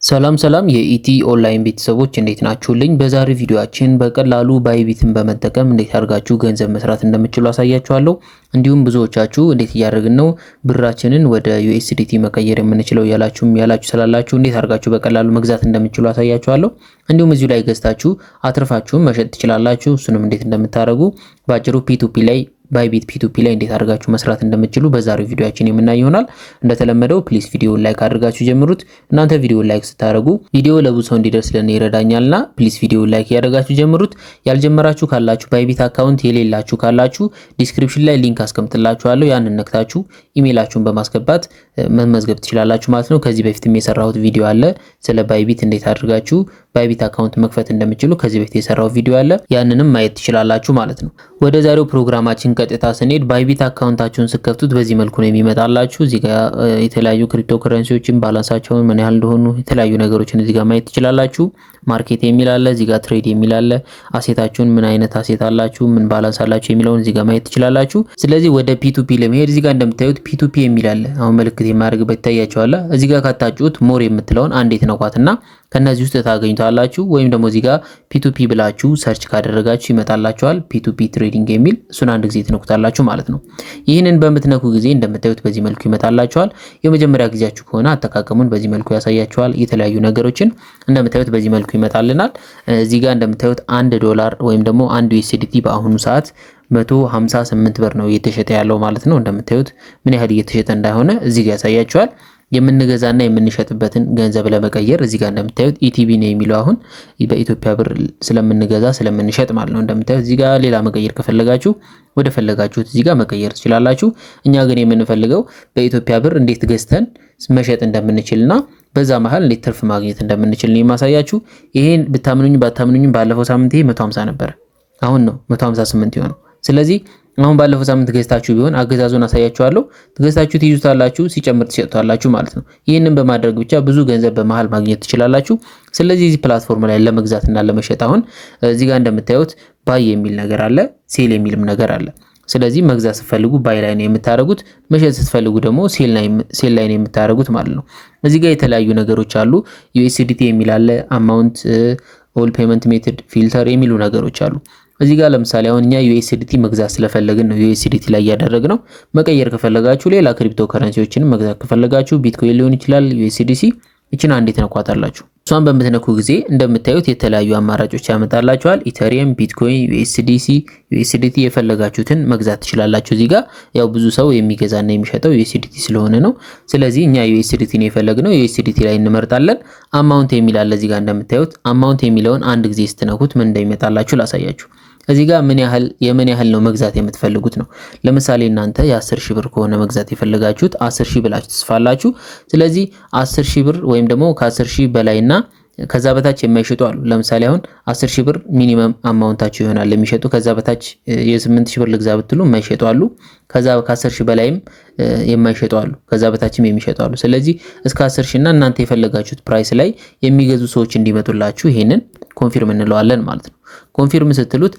ሰላም ሰላም የኢቲ ኦንላይን ቤተሰቦች እንዴት ናችሁልኝ? በዛሬ ቪዲዮአችን በቀላሉ ባይቢትን በመጠቀም እንዴት አድርጋችሁ ገንዘብ መስራት እንደምትችሉ አሳያችኋለሁ። እንዲሁም ብዙዎቻችሁ እንዴት እያደረግን ነው ብራችንን ወደ ዩኤስዲቲ መቀየር የምንችለው ያላችሁ ስላላችሁ እንዴት አድርጋችሁ በቀላሉ መግዛት እንደምትችሉ አሳያችኋለሁ። እንዲሁም እዚሁ ላይ ገዝታችሁ አትርፋችሁም መሸጥ ትችላላችሁ። እሱንም እንዴት እንደምታደርጉ ባጭሩ ፒቱፒ ላይ ባይቢት ፒቱፒ ላይ እንዴት አድርጋችሁ መስራት እንደምትችሉ በዛሬው ቪዲዮአችን የምናይ ይሆናል። እንደተለመደው ፕሊስ ቪዲዮውን ላይክ አድርጋችሁ ጀምሩት። እናንተ ቪዲዮውን ላይክ ስታደርጉ ቪዲዮ ለብዙ ሰው እንዲደርስ ለኔ ይረዳኛልና ፕሊስ ቪዲዮውን ላይክ ያደርጋችሁ ጀምሩት። ያልጀመራችሁ ካላችሁ ባይቢት አካውንት የሌላችሁ ካላችሁ ዲስክሪፕሽን ላይ ሊንክ አስቀምጥላችኋለሁ። ያንን ነክታችሁ ኢሜይላችሁን በማስገባት መመዝገብ ትችላላችሁ ማለት ነው። ከዚህ በፊትም የሰራሁት ቪዲዮ አለ ስለ ባይቢት እንዴት አድርጋችሁ ባይቢት አካውንት መክፈት እንደምትችሉ ከዚህ በፊት የሰራው ቪዲዮ አለ። ያንንም ማየት ትችላላችሁ ማለት ነው። ወደ ዛሬው ፕሮግራማችን ቀጥታ ስንሄድ ባይቢት አካውንታችሁን ስከፍቱት በዚህ መልኩ ነው የሚመጣላችሁ። እዚህ ጋር የተለያዩ ክሪፕቶ ከረንሲዎችን ባላንሳቸውን ምን ያህል እንደሆኑ የተለያዩ ነገሮችን እዚህ ጋር ማየት ትችላላችሁ። ማርኬት የሚል አለ፣ እዚህ ጋር ትሬድ የሚል አለ። አሴታችሁን ምን አይነት አሴት አላችሁ፣ ምን ባላንስ አላችሁ የሚለውን እዚህ ጋር ማየት ትችላላችሁ። ስለዚህ ወደ ፒቱፒ ለመሄድ እዚህ ጋር እንደምታዩት ፒቱፒ የሚል አለ። አሁን ምልክት የማድረግበት ይታያችኋል። እዚህ ጋር ካታችሁት ሞር የምትለውን አንዴ ትነኳትና ከነዚህ ውስጥ ታገኙታላችሁ። ወይም ደግሞ እዚህ ጋር ፒቱፒ ብላችሁ ሰርች ካደረጋችሁ ይመጣላችኋል ፒቱፒ ትሬዲንግ የሚል እሱን አንድ ጊዜ ትነኩታላችሁ ማለት ነው። ይህንን በምትነኩ ጊዜ እንደምታዩት በዚህ መልኩ ይመጣላችኋል። የመጀመሪያ ጊዜያችሁ ከሆነ አጠቃቀሙን በዚህ መልኩ ያሳያችኋል። የተለያዩ ነገሮችን እንደምታዩት በዚህ መልኩ ይመጣልናል። እዚህ ጋር እንደምታዩት $1 ወይም ደግሞ 1 ዩኤስዲቲ በአሁኑ ሰዓት 158 ብር ነው እየተሸጠ ያለው ማለት ነው። እንደምታዩት ምን ያህል እየተሸጠ እንዳሆነ እዚህ ጋር ያሳያችኋል። የምንገዛና የምንሸጥበትን ገንዘብ ለመቀየር እዚህ ጋር እንደምታዩት ኢቲቢ ነው የሚለው አሁን በኢትዮጵያ ብር ስለምንገዛ ስለምንሸጥ ማለት ነው። እንደምታዩት እዚህ ጋር ሌላ መቀየር ከፈለጋችሁ ወደ ፈለጋችሁት እዚህ ጋር መቀየር ትችላላችሁ። እኛ ግን የምንፈልገው በኢትዮጵያ ብር እንዴት ገዝተን መሸጥ እንደምንችልና በዛ መሃል እንዴት ትርፍ ማግኘት እንደምንችል ነው የማሳያችሁ። ይሄን ብታምኑኝ ባታምኑኝ ባለፈው ሳምንት ይሄ 150 ነበር፣ አሁን ነው 158 የሆነው። ስለዚህ አሁን ባለፈው ሳምንት ገዝታችሁ ቢሆን አገዛዙን አሳያችኋለሁ። ገዝታችሁ ትይዙታላችሁ፣ ሲጨምር ትሸጡታላችሁ ማለት ነው። ይህንን በማድረግ ብቻ ብዙ ገንዘብ በመሃል ማግኘት ትችላላችሁ። ስለዚህ እዚህ ፕላትፎርም ላይ ለመግዛትና ለመሸጥ አሁን እዚህ ጋር እንደምታዩት ባይ የሚል ነገር አለ፣ ሴል የሚልም ነገር አለ። ስለዚህ መግዛት ስትፈልጉ ባይ ላይ ነው የምታደርጉት፣ መሸጥ ስትፈልጉ ደግሞ ሴል ላይ ነው የምታደርጉት ማለት ነው። እዚህ ጋር የተለያዩ ነገሮች አሉ። ዩኤስዲቲ የሚል አለ፣ አማውንት፣ ኦል ፔመንት ሜተድ፣ ፊልተር የሚሉ ነገሮች አሉ። እዚህ ጋር ለምሳሌ አሁን እኛ ዩኤስዲቲ መግዛት ስለፈለግን ነው ዩኤስዲቲ ላይ ያደረግነው። መቀየር ከፈለጋችሁ ሌላ ክሪፕቶ ከረንሲዎችን መግዛት ከፈለጋችሁ ቢትኮይን ሊሆን ይችላል፣ ዩኤስዲሲ እቺን አንዴ ተነኳታላችሁ። እሷን በምትነኩ ጊዜ እንደምታዩት የተለያዩ አማራጮች ያመጣላችኋል። ኢተሪየም፣ ቢትኮይን፣ ዩኤስዲቲ የፈለጋችሁትን መግዛት ትችላላችሁ። እዚህ ጋር ያው ብዙ ሰው የሚገዛና የሚሸጠው ዩኤስዲቲ ስለሆነ ነው። ስለዚህ እኛ ዩኤስዲቲ ነው የፈለግነው፣ ዩኤስዲቲ ላይ እንመርጣለን። አማውንት የሚል አለ እዚህ ጋር እንደምታዩት። አማውንት የሚለውን አንድ ጊዜ ስትነኩት ምን እንደሚመጣላችሁ ላሳያችሁ። እዚህ ጋር የምን ያህል ነው መግዛት የምትፈልጉት ነው። ለምሳሌ እናንተ የ10,000 ብር ከሆነ መግዛት የፈለጋችሁት 10,000 ብላችሁ ትጽፋላችሁ። ስለዚህ 10,000 ብር ወይም ደግሞ ከ10,000 በላይና ከዛ በታች የማይሸጡ አሉ። ለምሳሌ አሁን 10,000 ብር ሚኒመም አማውንታቸው ይሆናል የሚሸጡ። ከዛ በታች የ8,000 ብር ልግዛ ብትሉ የማይሸጡ አሉ። ከዛ ከ10,000 በላይም የማይሸጡ አሉ። ከዛ በታችም የሚሸጡ አሉ። ስለዚህ እስከ 10,000 እና እናንተ የፈለጋችሁት ፕራይስ ላይ የሚገዙ ሰዎች እንዲመጡላችሁ ይሄንን ኮንፊርም እንለዋለን ማለት ነው። ኮንፊርም ስትሉት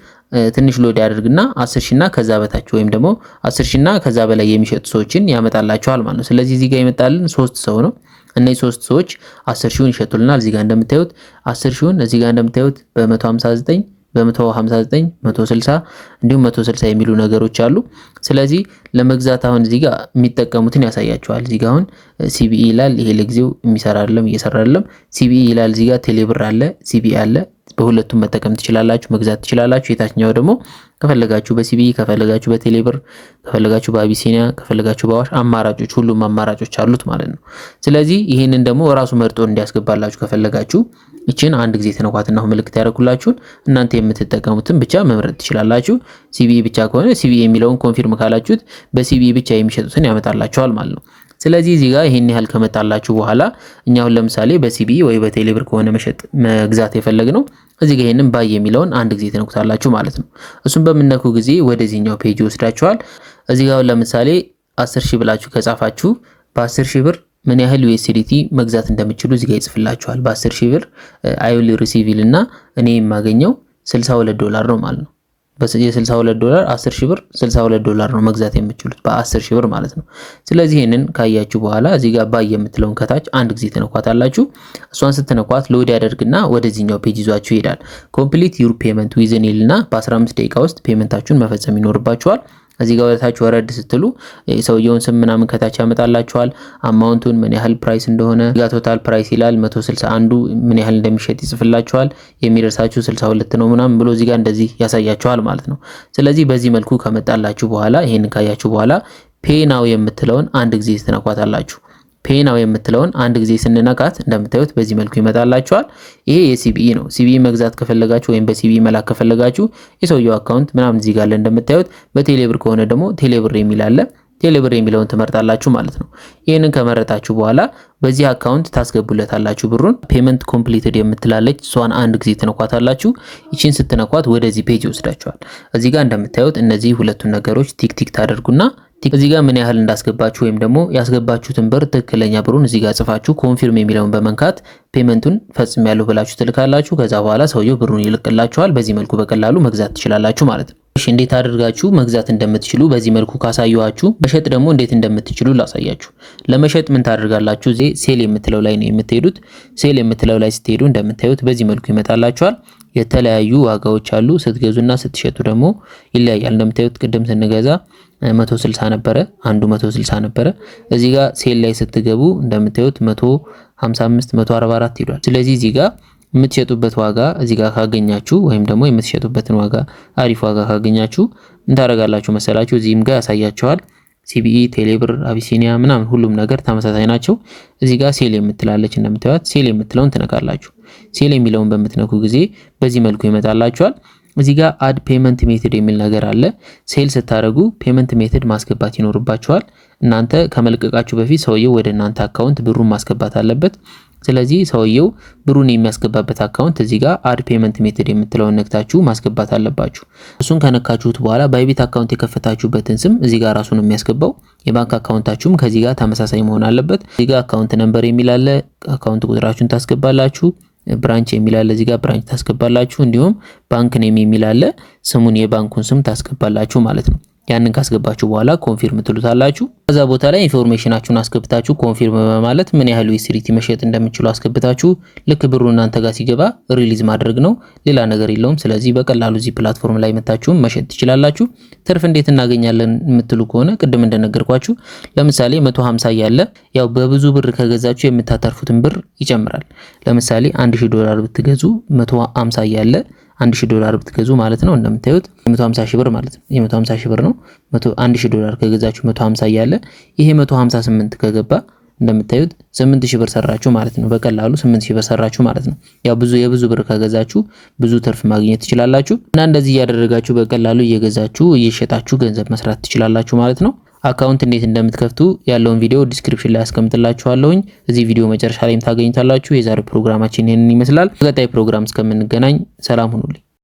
ትንሽ ሎድ ያደርግና 10,000 እና ከዛ በታች ወይም ደግሞ 10,000 እና ከዛ በላይ የሚሸጡ ሰዎችን ያመጣላችኋል ማለት ነው። ስለዚህ እዚህ ጋር ይመጣልን 3 ሰው ነው። እነዚህ 3 ሰዎች 10,000ን ይሸጡልናል። እዚህ ጋር እንደምታዩት 10,000ን እዚህ ጋር እንደምታዩት በ159 በ159 160 እንዲሁም 160 የሚሉ ነገሮች አሉ። ስለዚህ ለመግዛት አሁን እዚህ ጋር የሚጠቀሙትን ያሳያቸዋል። እዚህ ጋር አሁን ሲቢኢ ይላል። ይሄ ለጊዜው የሚሰራ አይደለም፣ እየሰራ አይደለም። ሲቢኢ ይላል። እዚህ ጋር ቴሌብር አለ፣ ሲቢኢ አለ። በሁለቱም መጠቀም ትችላላችሁ፣ መግዛት ትችላላችሁ። የታችኛው ደግሞ ከፈለጋችሁ በሲቢኢ፣ ከፈለጋችሁ በቴሌብር፣ ከፈለጋችሁ በአቢሲኒያ፣ ከፈለጋችሁ በአዋሽ አማራጮች፣ ሁሉም አማራጮች አሉት ማለት ነው። ስለዚህ ይሄንን ደግሞ ራሱ መርጦ እንዲያስገባላችሁ ከፈለጋችሁ እቺን አንድ ጊዜ ተነኳትና ምልክት ያደርኩላችሁን እናንተ የምትጠቀሙትን ብቻ መምረጥ ትችላላችሁ። ሲቢኢ ብቻ ከሆነ ሲቢኢ የሚለውን ኮንፊርም ካላችሁት በሲቢኢ ብቻ የሚሸጡትን ያመጣላችኋል ማለት ነው። ስለዚህ እዚህ ጋር ይሄን ያህል ከመጣላችሁ በኋላ እኛው ለምሳሌ በሲቢኢ ወይ በቴሌብር ከሆነ መግዛት የፈለግነው እዚህ ጋር ይሄንን ባይ የሚለውን አንድ ጊዜ ተነኩታላችሁ ማለት ነው። እሱን በመነኩ ጊዜ ወደዚህኛው ፔጅ ይወስዳችኋል። እዚህ ጋር ለምሳሌ 10,000 ብላችሁ ከጻፋችሁ በ10,000 ብር ምን ያህል ዩኤስዲቲ መግዛት እንደምትችሉ እዚህ ጋር ይጽፍላችኋል። በ10,000 ብር አይ ዊል ሪሲቭ እና እኔ የማገኘው $62 ነው ማለት ነው። የ62 ዶላር 10 ሺህ ብር 62 ዶላር ነው መግዛት የምትችሉት በ10 ሺህ ብር ማለት ነው። ስለዚህ ይሄንን ካያችሁ በኋላ እዚህ ጋር ባይ የምትለውን ከታች አንድ ጊዜ ትነኳታላችሁ። እሷን ስትነኳት ሎድ ያደርግና ወደዚህኛው ፔጅ ይዟችሁ ይሄዳል። ኮምፕሊት ዩር ፔመንት ዊዝን ይልና በ15 ደቂቃ ውስጥ ፔመንታችሁን መፈጸም ይኖርባችኋል። እዚህ ጋር ወደታች ወረድ ስትሉ ሰውየውን ስም ምናምን ከታች ያመጣላችኋል። አማውንቱን ምን ያህል ፕራይስ እንደሆነ ጋር ቶታል ፕራይስ ይላል 161 ምን ያህል እንደሚሸጥ ይጽፍላችኋል። የሚደርሳችሁ 62 ነው ምናምን ብሎ እዚህ ጋር እንደዚህ ያሳያችኋል ማለት ነው። ስለዚህ በዚህ መልኩ ከመጣላችሁ በኋላ ይሄን ካያችሁ በኋላ ፔይ ናው የምትለውን አንድ ጊዜ ትነኳታላችሁ። ፔይ ናው የምትለውን አንድ ጊዜ ስንነካት እንደምታዩት በዚህ መልኩ ይመጣላችኋል። ይሄ የሲቢኢ ነው። ሲቢኢ መግዛት ከፈለጋችሁ ወይም በሲቢኢ መላክ ከፈለጋችሁ የሰውየው አካውንት ምናምን እዚህ ጋር እንደምታዩት፣ በቴሌብር ከሆነ ደግሞ ቴሌብር የሚል አለ። ቴሌብር የሚለውን ትመርጣላችሁ ማለት ነው። ይሄንን ከመረጣችሁ በኋላ በዚህ አካውንት ታስገቡለታላችሁ ብሩን። ፔመንት ኮምፕሊትድ የምትላለች እሷን አንድ ጊዜ ትነኳታላችሁ። ይቺን ስትነኳት ወደዚህ ፔጅ ይወስዳችኋል። እዚህ ጋር እንደምታዩት እነዚህ ሁለቱን ነገሮች ቲክ ቲክ ታደርጉና እዚህ ጋር ምን ያህል እንዳስገባችሁ ወይም ደግሞ ያስገባችሁትን ብር ትክክለኛ ብሩን እዚህ ጋር ጽፋችሁ ኮንፊርም የሚለውን በመንካት ፔመንቱን ፈጽሜያለሁ ብላችሁ ትልካላችሁ። ከዛ በኋላ ሰውየው ብሩን ይልክላችኋል። በዚህ መልኩ በቀላሉ መግዛት ትችላላችሁ ማለት ነው። እሺ እንዴት አድርጋችሁ መግዛት እንደምትችሉ በዚህ መልኩ ካሳየኋችሁ መሸጥ ደግሞ እንዴት እንደምትችሉ ላሳያችሁ። ለመሸጥ ምን ታደርጋላችሁ? እዚህ ሴል የምትለው ላይ ነው የምትሄዱት። ሴል የምትለው ላይ ስትሄዱ እንደምታዩት በዚህ መልኩ ይመጣላችኋል። የተለያዩ ዋጋዎች አሉ። ስትገዙና ስትሸጡ ደግሞ ይለያያል። እንደምታዩት ቅድም ስንገዛ 160 ነበረ፣ አንዱ 160 ነበረ። እዚህ ጋር ሴል ላይ ስትገቡ እንደምታዩት 155 144 ይሏል። ስለዚህ እዚህ ጋር የምትሸጡበት ዋጋ እዚህ ጋር ካገኛችሁ ወይም ደግሞ የምትሸጡበትን ዋጋ አሪፍ ዋጋ ካገኛችሁ ምን ታደርጋላችሁ መሰላችሁ? እዚህም ጋር ያሳያችኋል። ሲቢኢ፣ ቴሌብር፣ አቢሲኒያ ምናምን ሁሉም ነገር ተመሳሳይ ናቸው። እዚህ ጋር ሴል የምትላለች እንደምታዩት ሴል የምትለውን ትነካላችሁ። ሴል የሚለውን በምትነኩ ጊዜ በዚህ መልኩ ይመጣላችኋል። እዚህ ጋር አድ ፔመንት ሜትድ የሚል ነገር አለ። ሴል ስታደርጉ ፔመንት ሜትድ ማስገባት ይኖርባችኋል። እናንተ ከመልቀቃችሁ በፊት ሰውየው ወደ እናንተ አካውንት ብሩን ማስገባት አለበት። ስለዚህ ሰውየው ብሩን የሚያስገባበት አካውንት እዚህ ጋር አድ ፔመንት ሜትድ የምትለውን ነክታችሁ ማስገባት አለባችሁ። እሱን ከነካችሁት በኋላ ባይቢት አካውንት የከፈታችሁበትን ስም እዚህ ጋር ራሱ ነው የሚያስገባው። የባንክ አካውንታችሁም ከዚህ ጋር ተመሳሳይ መሆን አለበት። እዚህ ጋር አካውንት ነምበር የሚል አለ። አካውንት ቁጥራችሁን ታስገባላችሁ። ብራንች የሚል አለ። እዚህ ጋር ብራንች ታስገባላችሁ። እንዲሁም ባንክ ኔም የሚል አለ። ስሙን የባንኩን ስም ታስገባላችሁ ማለት ነው። ያንን ካስገባችሁ በኋላ ኮንፊርም ትሉታላችሁ። ከዛ ቦታ ላይ ኢንፎርሜሽናችሁን አስገብታችሁ ኮንፊርም በማለት ምን ያህል ዩኤስዲቲ መሸጥ እንደምትችሉ አስገብታችሁ ልክ ብሩ እናንተ ጋር ሲገባ ሪሊዝ ማድረግ ነው። ሌላ ነገር የለውም። ስለዚህ በቀላሉ እዚህ ፕላትፎርም ላይ መታችሁ መሸጥ ትችላላችሁ። ትርፍ እንዴት እናገኛለን የምትሉ ከሆነ ቅድም እንደነገርኳችሁ ለምሳሌ 150 ያለ ያው በብዙ ብር ከገዛችሁ የምታተርፉትን ብር ይጨምራል። ለምሳሌ $1000 ብትገዙ 150 ያለ $1000 ብትገዙ ማለት ነው። እንደምታዩት 150 ሺህ ብር ማለት ነው። $150 ሺህ ብር ነው። $1000 ከገዛችሁ 150 ያለ ይሄ 158 ከገባ እንደምታዩት 8000 ብር ሰራችሁ ማለት ነው። በቀላሉ 8000 ብር ሰራችሁ ማለት ነው። ያው የብዙ ብር ከገዛችሁ ብዙ ትርፍ ማግኘት ትችላላችሁ እና እንደዚህ እያደረጋችሁ በቀላሉ እየገዛችሁ እየሸጣችሁ ገንዘብ መስራት ትችላላችሁ ማለት ነው። አካውንት እንዴት እንደምትከፍቱ ያለውን ቪዲዮ ዲስክሪፕሽን ላይ አስቀምጥላችኋለሁኝ። እዚህ ቪዲዮ መጨረሻ ላይም ታገኙታላችሁ። የዛሬው ፕሮግራማችን ይሄንን ይመስላል። በቀጣይ ፕሮግራም እስከምንገናኝ ሰላም ሁኑልኝ።